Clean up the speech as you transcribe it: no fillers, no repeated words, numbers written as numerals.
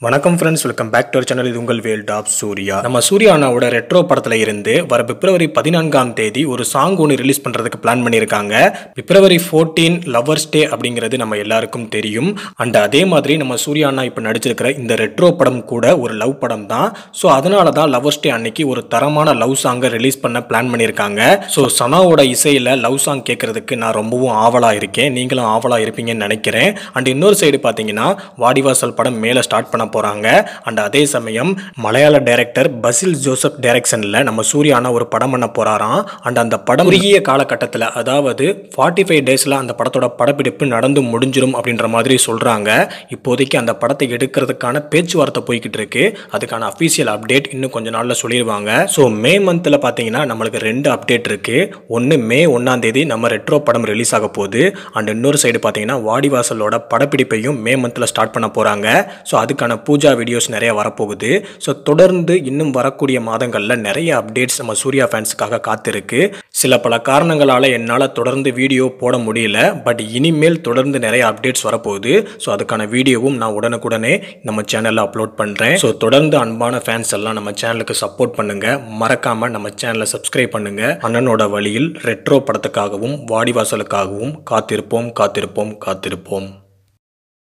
வணக்கம் friends, welcome back to our channel. இது உங்கள் வேல்ட் ஆஃப் சூர்யா. நம்ம சூர்யா அண்ணாவோட ரெட்ரோ படத்துல இருந்து வர பிப்ரவரி 14ஆம் தேதி ஒரு சாங் ஒன்று ரிலீஸ் பண்றதுக்கு பிளான் பண்ணியிருக்காங்க. பிப்ரவரி 14 லவர்ஸ் டே அப்படிங்கிறது நம்ம எல்லாருக்கும் தெரியும். அண்ட் அதே மாதிரி நம்ம சூர்யா அண்ணா இப்போ நடிச்சிருக்கிற இந்த ரெட்ரோ படம் கூட ஒரு லவ் படம் தான். ஸோ அதனால தான் லவர்ஸ் டே அன்னைக்கு ஒரு தரமான லவ் சாங்கை ரிலீஸ் பண்ண பிளான் பண்ணியிருக்காங்க. ஸோ சனாவோட இசையில லவ் சாங் கேட்கறதுக்கு நான் ரொம்பவும் ஆவலா இருக்கேன். நீங்களும் ஆவலா இருப்பீங்கன்னு நினைக்கிறேன். அண்ட் இன்னொரு சைடு பார்த்தீங்கன்னா வாடிவாசல் படம் மேலே ஸ்டார்ட் பண்ண போறாங்க. அண்ட் அதே சமயம் மலையாள டைரக்டர் பசில் ஜோசப் டைரக்ஷன்ல நம்ம சூர்யானா ஒரு படம் பண்ண போறாராம். அண்ட் அந்த படம் குறுகிய காலகட்டத்தில், அதாவது 45 டேஸ்ல அந்த படத்தோட படப்பிடிப்பு நடந்து முடிஞ்சிடும் அப்படின்ற மாதிரி சொல்றாங்க. இப்போதைக்கு அந்த படத்தை எடுக்கிறதுக்கான பேச்சுவார்த்தை போய்கிட்டு இருக்கு. அதுக்கான அபிஷியல் அப்டேட் இன்னும் கொஞ்ச நாள்ல சொல்லிடுவாங்க. ஸோ மே மந்த்ல பாத்தீங்கன்னா நம்மளுக்கு 2 அப்டேட் இருக்கு. ஒன்னு மே 1ஆம் தேதி நம்ம ரெட்ரோ படம் ரிலீஸ் ஆக போகுது. அண்ட் இன்னொரு சைடு பாத்தீங்கன்னா வாடிவாசலோட படப்பிடிப்பையும் மே மந்த்ல ஸ்டார்ட் பண்ண போறாங்க. ஸோ அதுக்கான பூஜா வீடியோஸ் நிறைய வரப்போகுது. ஸோ தொடர்ந்து இன்னும் வரக்கூடிய மாதங்களில் நிறைய அப்டேட்ஸ் நம்ம சூர்யா ஃபேன்ஸுக்காக காத்திருக்கு. சில பல காரணங்களால் என்னால் தொடர்ந்து வீடியோ போட முடியல. பட் இனிமேல் தொடர்ந்து நிறைய அப்டேட்ஸ் வரப்போகுது. ஸோ அதுக்கான வீடியோவும் நான் உடனுக்குடனே நம்ம சேனலில் அப்லோட் பண்ணுறேன். ஸோ தொடர்ந்து அன்பான ஃபேன்ஸ் எல்லாம் நம்ம சேனலுக்கு சப்போர்ட் பண்ணுங்க. மறக்காம நம்ம சேனலை சப்ஸ்கிரைப் பண்ணுங்க. அண்ணனோட வழியில் ரெட்ரோ படத்துக்காகவும் வாடிவாசலுக்காகவும் காத்திருப்போம்.